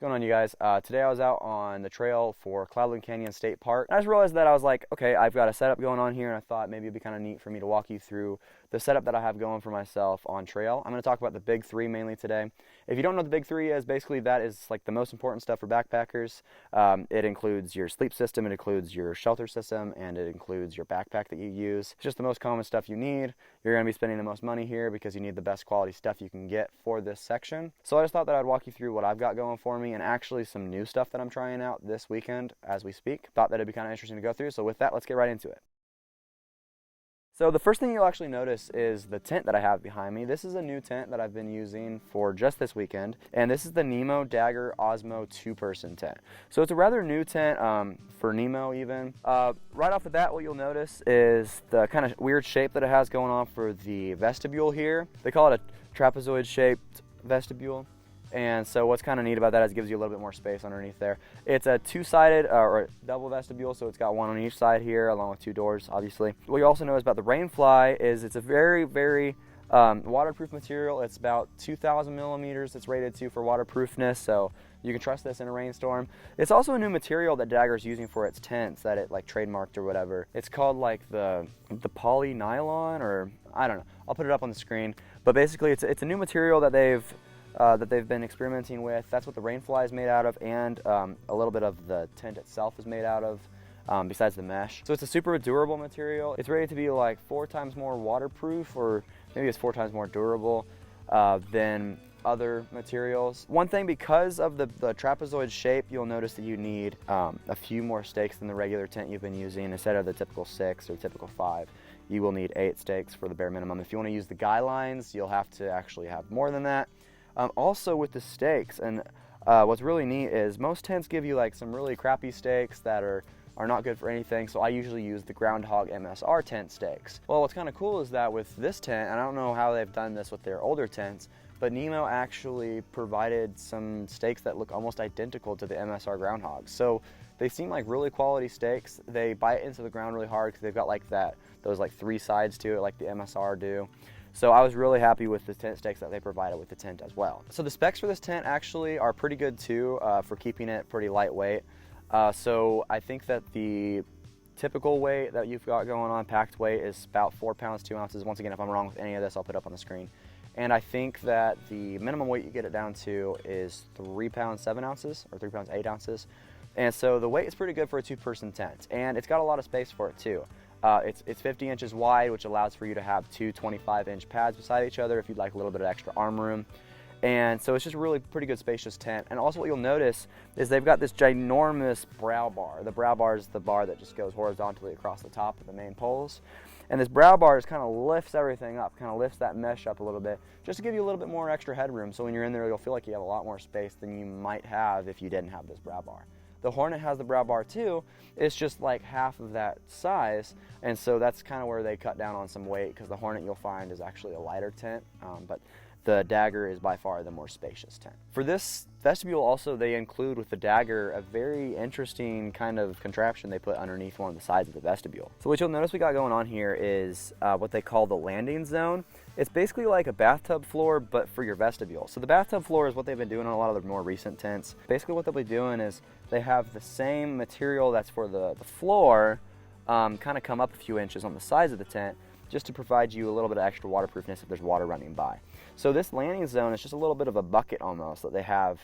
What's going on, you guys? Today I was out on the trail for Cloudland Canyon State Park. I just realized that I was like, okay, I've got a setup going on here, and I thought maybe it'd be kind of neat for me to walk you through the setup that I have going for myself on trail. I'm going to talk about the big three mainly today. If you don't know what the big three is, basically that is like the most important stuff for backpackers. It includes your sleep system, it includes your shelter system, and it includes your backpack that you use. It's just the most common stuff you need. You're going to be spending the most money here because you need the best quality stuff you can get for this section. So I just thought that I'd walk you through what I've got going for me and actually some new stuff that I'm trying out this weekend as we speak. Thought that it'd be kind of interesting to go through. So with that, let's get right into it. So the first thing you'll actually notice is the tent that I have behind me. This is a new tent that I've been using for just this weekend, and this is the NEMO Dagger OSMO 2-person tent. So it's a rather new tent for NEMO even. Right off the bat, what you'll notice is the kind of weird shape that it has going on for the vestibule here. They call it a trapezoid shaped vestibule. And so what's kind of neat about that is it gives you a little bit more space underneath there. It's a two-sided or double vestibule, so it's got one on each side here along with two doors, obviously. What you also know is about the Rainfly is it's a very, very waterproof material. It's about 2,000 millimeters it's rated to for waterproofness, so you can trust this in a rainstorm. It's also a new material that Dagger's using for its tents that it like trademarked or whatever. It's called like the poly nylon, or I don't know. I'll put it up on the screen. But basically it's a new material that they've been experimenting with. That's what the Rainfly is made out of, and a little bit of the tent itself is made out of, besides the mesh. So it's a super durable material. It's rated to be like 4 times more waterproof, or maybe it's 4 times more durable than other materials. One thing, because of the trapezoid shape, you'll notice that you need a few more stakes than the regular tent you've been using. Instead of the typical 6 or typical 5, you will need 8 stakes for the bare minimum. If you want to use the guy lines, you'll have to actually have more than that. Also with the stakes, and what's really neat is most tents give you like some really crappy stakes that are not good for anything, so I usually use the Groundhog MSR tent stakes. Well, what's kind of cool is that with this tent, and I don't know how they've done this with their older tents, but NEMO actually provided some stakes that look almost identical to the MSR Groundhogs. So they seem like really quality stakes. They bite into the ground really hard because they've got like those like 3 sides to it like the MSR do. So I was really happy with the tent stakes that they provided with the tent as well. So the specs for this tent actually are pretty good too for keeping it pretty lightweight. So I think that the typical weight that you've got going on, packed weight, is about 4 pounds 2 ounces. Once again, if I'm wrong with any of this, I'll put it up on the screen. And I think that the minimum weight you get it down to is 3 pounds 7 ounces or 3 pounds 8 ounces. And so the weight is pretty good for a 2-person tent, and it's got a lot of space for it too. It's 50 inches wide, which allows for you to have 2 25-inch pads beside each other if you'd like a little bit of extra arm room. And so it's just a really pretty good spacious tent. And also what you'll notice is they've got this ginormous brow bar. The brow bar is the bar that just goes horizontally across the top of the main poles. And this brow bar just kind of lifts everything up, kind of lifts that mesh up a little bit, just to give you a little bit more extra headroom. So when you're in there, you'll feel like you have a lot more space than you might have if you didn't have this brow bar. The Hornet has the brow bar too. It's just like half of that size, and so that's kind of where they cut down on some weight, because the Hornet, you'll find, is actually a lighter tent, but the Dagger is by far the more spacious tent. For this vestibule also, they include with the Dagger a very interesting kind of contraption they put underneath one of the sides of the vestibule. So what you'll notice we got going on here is what they call the landing zone. It's basically like a bathtub floor, but for your vestibule. So the bathtub floor is what they've been doing on a lot of the more recent tents. Basically what they'll be doing is they have the same material that's for the floor kind of come up a few inches on the sides of the tent, just to provide you a little bit of extra waterproofness if there's water running by. So this landing zone is just a little bit of a bucket almost that they have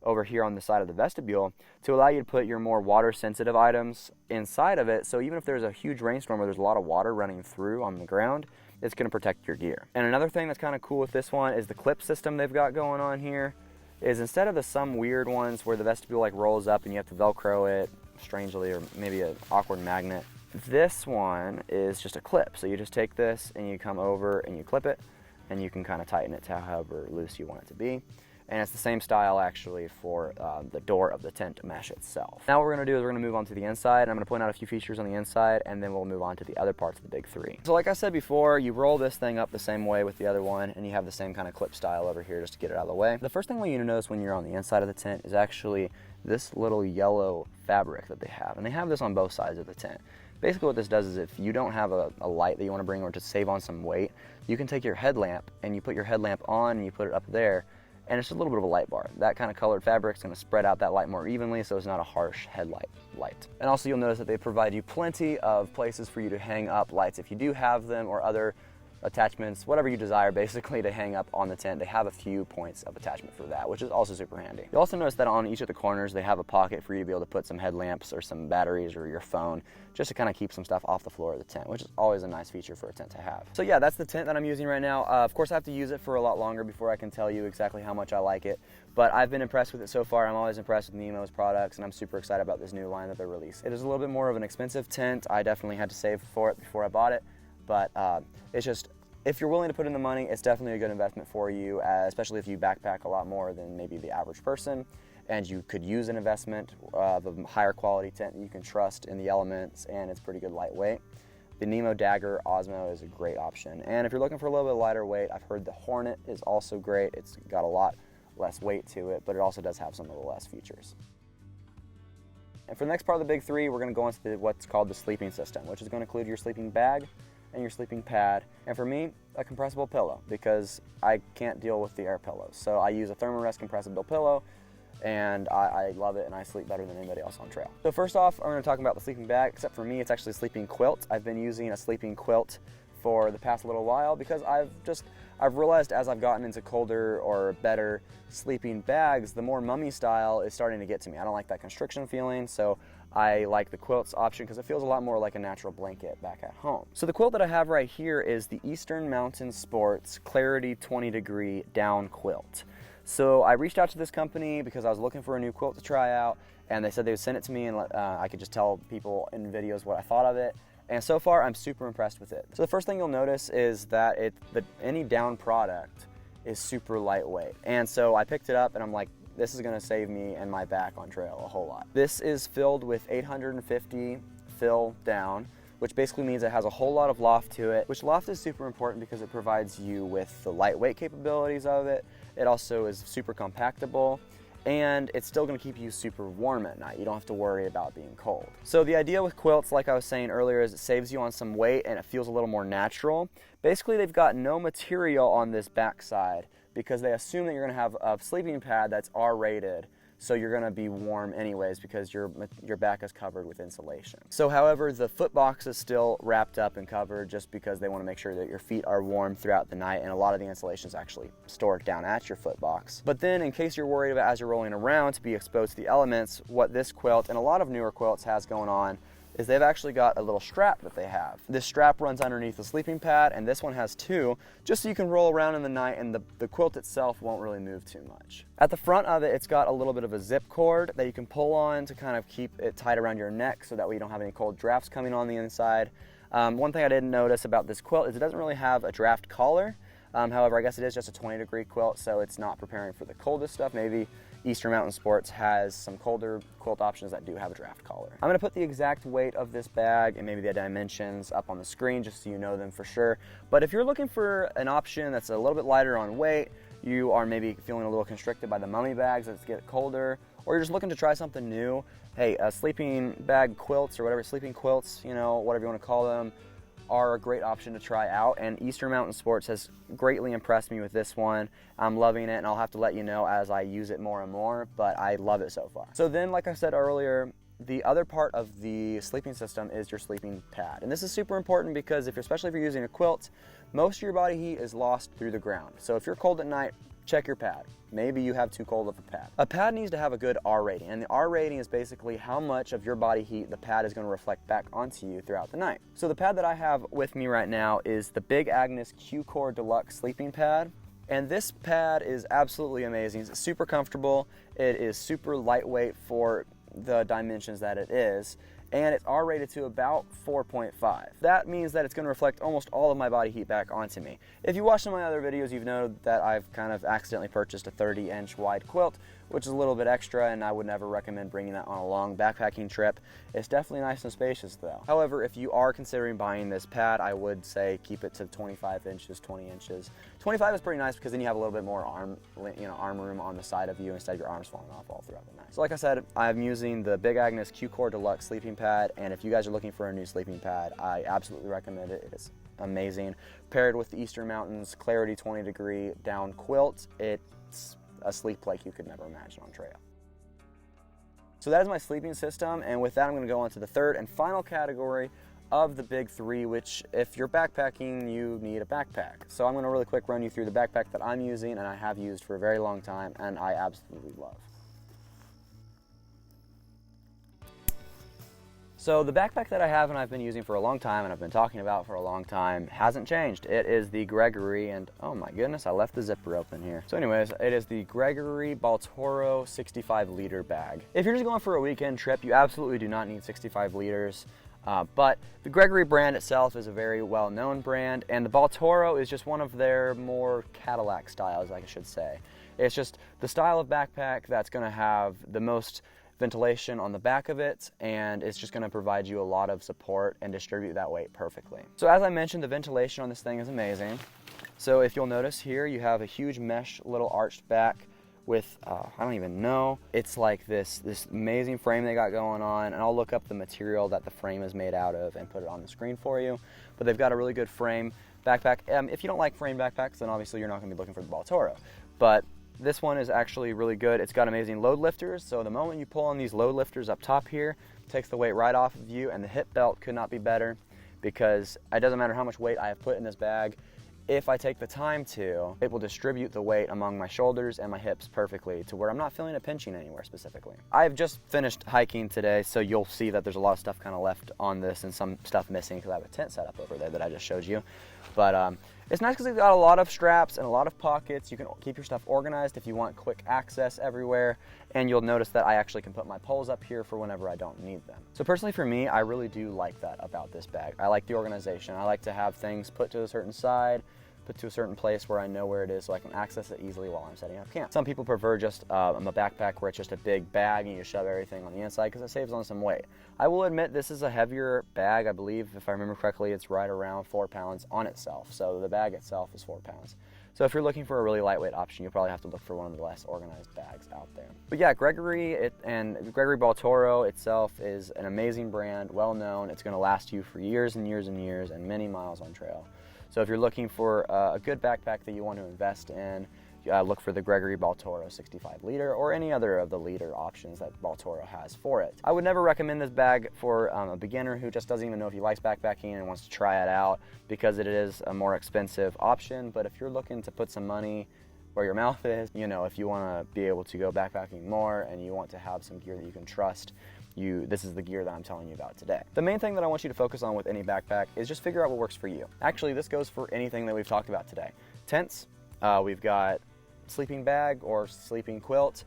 over here on the side of the vestibule to allow you to put your more water sensitive items inside of it. So even if there's a huge rainstorm where there's a lot of water running through on the ground, it's going to protect your gear. And another thing that's kind of cool with this one is the clip system they've got going on here. Is instead of some weird ones where the vestibule like rolls up and you have to Velcro it strangely, or maybe an awkward magnet, this one is just a clip. So you just take this and you come over and you clip it, and you can kind of tighten it to however loose you want it to be. And it's the same style actually for the door of the tent mesh itself. Now what we're going to do is we're going to move on to the inside, and I'm going to point out a few features on the inside, and then we'll move on to the other parts of the big three. So like I said before, you roll this thing up the same way with the other one, and you have the same kind of clip style over here just to get it out of the way. The first thing you need to notice when you're on the inside of the tent is actually this little yellow fabric that they have, and they have this on both sides of the tent. Basically what this does is if you don't have a light that you want to bring, or to save on some weight, you can take your headlamp and you put your headlamp on and you put it up there, and it's just a little bit of a light bar. That kind of colored fabric is going to spread out that light more evenly, so it's not a harsh headlight light. And also you'll notice that they provide you plenty of places for you to hang up lights if you do have them, or other attachments, whatever you desire basically to hang up on the tent. They have a few points of attachment for that, which is also super handy. You'll also notice that on each of the corners they have a pocket for you to be able to put some headlamps or some batteries or your phone, just to kind of keep some stuff off the floor of the tent, which is always a nice feature for a tent to have. So yeah, that's the tent that I'm using right now. Of course I have to use it for a lot longer before I can tell you exactly how much I like it, but I've been impressed with it so far. I'm always impressed with NEMO's products, and I'm super excited about this new line that they're releasing. It is a little bit more of an expensive tent. I definitely had to save for it before I bought it, but it's just, if you're willing to put in the money, it's definitely a good investment for you, especially if you backpack a lot more than maybe the average person, and you could use an investment of a higher quality tent that you can trust in the elements, and it's pretty good lightweight. The NEMO Dagger OSMO is a great option. And if you're looking for a little bit lighter weight, I've heard the Hornet is also great. It's got a lot less weight to it, but it also does have some of the less features. And for the next part of the big three, we're going to go into what's called the sleeping system, which is going to include your sleeping bag and your sleeping pad, and for me, a compressible pillow, because I can't deal with the air pillows. So I use a THERM-A-REST Compressible Pillow, and I love it, and I sleep better than anybody else on trail. So first off, I'm going to talk about the sleeping bag. Except for me, it's actually a sleeping quilt. I've been using a sleeping quilt for the past little while because I've realized as I've gotten into colder or better sleeping bags, the more mummy style is starting to get to me. I don't like that constriction feeling, so I like the quilts option because it feels a lot more like a natural blanket back at home. So the quilt that I have right here is the Eastern Mountain Sports Clarity 20 Degree Down Quilt. So I reached out to this company because I was looking for a new quilt to try out, and they said they would send it to me, and I could just tell people in videos what I thought of it. And so far, I'm super impressed with it. So the first thing you'll notice is that any down product is super lightweight. And so I picked it up and I'm like, this is gonna save me and my back on trail a whole lot. This is filled with 850 fill down, which basically means it has a whole lot of loft to it, which loft is super important because it provides you with the lightweight capabilities of it. It also is super compactable, and it's still going to keep you super warm at night. You don't have to worry about being cold. So the idea with quilts, like I was saying earlier, is it saves you on some weight and it feels a little more natural. Basically, they've got no material on this back side because they assume that you're going to have a sleeping pad that's R-rated, so you're going to be warm anyways because your back is covered with insulation. So however, the foot box is still wrapped up and covered just because they want to make sure that your feet are warm throughout the night, and a lot of the insulation is actually stored down at your foot box. But then in case you're worried about as you're rolling around to be exposed to the elements, what this quilt and a lot of newer quilts has going on is they've actually got a little strap that they have. This strap runs underneath the sleeping pad, and this one has two, just so you can roll around in the night and the quilt itself won't really move too much. At the front of it, it's got a little bit of a zip cord that you can pull on to kind of keep it tight around your neck so that way you don't have any cold drafts coming on the inside. One thing I didn't notice about this quilt is it doesn't really have a draft collar. However, I guess it is just a 20-degree quilt, so it's not preparing for the coldest stuff. Maybe Eastern Mountain Sports has some colder quilt options that do have a draft collar. I'm gonna put the exact weight of this bag and maybe the dimensions up on the screen just so you know them for sure. But if you're looking for an option that's a little bit lighter on weight, you are maybe feeling a little constricted by the mummy bags as it gets colder, or you're just looking to try something new, hey, sleeping bag quilts or whatever, sleeping quilts, you know, whatever you wanna call them, are a great option to try out, and Eastern Mountain Sports has greatly impressed me with this one. I'm loving it, and I'll have to let you know as I use it more and more, but I love it so far. So then, like I said earlier, the other part of the sleeping system is your sleeping pad. And this is super important because especially if you're using a quilt, most of your body heat is lost through the ground. So if you're cold at night, check your pad. Maybe you have too cold of a pad. A pad needs to have a good R rating, and the R rating is basically how much of your body heat the pad is going to reflect back onto you throughout the night. So the pad that I have with me right now is the Big AGNES Q-Core Deluxe sleeping pad. And this pad is absolutely amazing. It's super comfortable. It is super lightweight for the dimensions that it is, and it's R-rated to about 4.5. That means that it's going to reflect almost all of my body heat back onto me. If you watch some of my other videos, you've known that I've kind of accidentally purchased a 30-inch wide quilt, which is a little bit extra, and I would never recommend bringing that on a long backpacking trip. It's definitely nice and spacious though. However, if you are considering buying this pad, I would say keep it to 25 inches, 20 inches. 25 is pretty nice because then you have a little bit more arm room on the side of you instead of your arms falling off all throughout the night. So like I said, I'm using the Big AGNES Q-Core Deluxe sleeping pad, and if you guys are looking for a new sleeping pad, I absolutely recommend it. It is amazing. Paired with the Eastern Mountains Clarity 20 Degree Down Quilt, it's a sleep like you could never imagine on trail. So that is my sleeping system, and with that I'm going to go on to the third and final category of the big three, which if you're backpacking, you need a backpack. So I'm going to really quick run you through the backpack that I'm using and I have used for a very long time and I absolutely love. So the backpack that I have and I've been using for a long time and I've been talking about for a long time hasn't changed. It is the GREGORY, and oh my goodness, I left the zipper open here. So anyways, it is the GREGORY Baltoro 65 liter bag. If you're just going for a weekend trip, you absolutely do not need 65 liters. But the GREGORY brand itself is a very well-known brand, and the Baltoro is just one of their more Cadillac styles, I should say. It's just the style of backpack that's going to have the most ventilation on the back of it, and it's just going to provide you a lot of support and distribute that weight perfectly. So as I mentioned, the ventilation on this thing is amazing. So if you'll notice here, you have a huge mesh little arched back with, I don't even know, it's like this amazing frame they got going on, and I'll look up the material that the frame is made out of and put it on the screen for you. But they've got a really good frame backpack. If you don't like frame backpacks, then obviously you're not going to be looking for the Baltoro. But this one is actually really good. It's got amazing load lifters, so the moment you pull on these load lifters up top here, it takes the weight right off of you, and the hip belt could not be better, because it doesn't matter how much weight I have put in this bag, if I take the time to, it will distribute the weight among my shoulders and my hips perfectly to where I'm not feeling a pinching anywhere specifically. I've just finished hiking today, so you'll see that there's a lot of stuff kind of left on this and some stuff missing because I have a tent set up over there that I just showed you. But it's nice because it's got a lot of straps and a lot of pockets. You can keep your stuff organized if you want quick access everywhere. And you'll notice that I actually can put my poles up here for whenever I don't need them. So personally for me, I really do like that about this bag. I like the organization. I like to have things put to a certain side, put to a certain place where I know where it is so I can access it easily while I'm setting up camp. Some people prefer just a backpack where it's just a big bag and you shove everything on the inside because it saves on some weight. I will admit this is a heavier bag. I believe, if I remember correctly, it's right around 4 pounds on itself. So the bag itself is 4 pounds. So if you're looking for a really lightweight option, you'll probably have to look for one of the less organized bags out there. But yeah, GREGORY and GREGORY Baltoro itself is an amazing brand, well known. It's going to last you for years and years and years and many miles on trail. So if you're looking for a good backpack that you want to invest in, look for the GREGORY Baltoro 65 liter or any other of the liter options that Baltoro has for it. I would never recommend this bag for a beginner who just doesn't even know if he likes backpacking and wants to try it out, because it is a more expensive option. But if you're looking to put some money where your mouth is, you know, if you want to be able to go backpacking more and you want to have some gear that you can trust, this is the gear that I'm telling you about today. The main thing that I want you to focus on with any backpack is just figure out what works for you. Actually, this goes for anything that we've talked about today. Tents, we've got sleeping bag or sleeping quilt,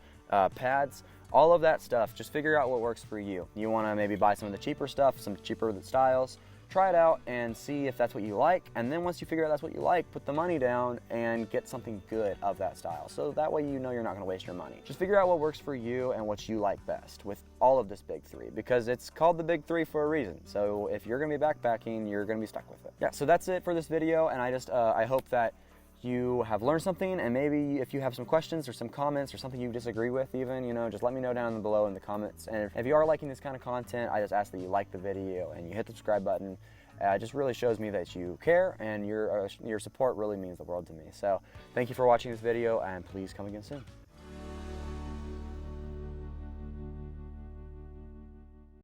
pads, all of that stuff. Just figure out what works for you. You want to maybe buy some of the cheaper stuff, some cheaper styles, try it out and see if that's what you like, and then once you figure out that's what you like, put the money down and get something good of that style. So that way you know you're not going to waste your money. Just figure out what works for you and what you like best with all of this big three, because it's called the big three for a reason. So if you're going to be backpacking, you're going to be stuck with it. Yeah, so that's it for this video, and I hope that you have learned something, and maybe if you have some questions or some comments or something you disagree with even, you know, just let me know down below in the comments. And if you are liking this kind of content, I just ask that you like the video and you hit the subscribe button. It just really shows me that you care, and your support really means the world to me. So thank you for watching this video, and please come again soon.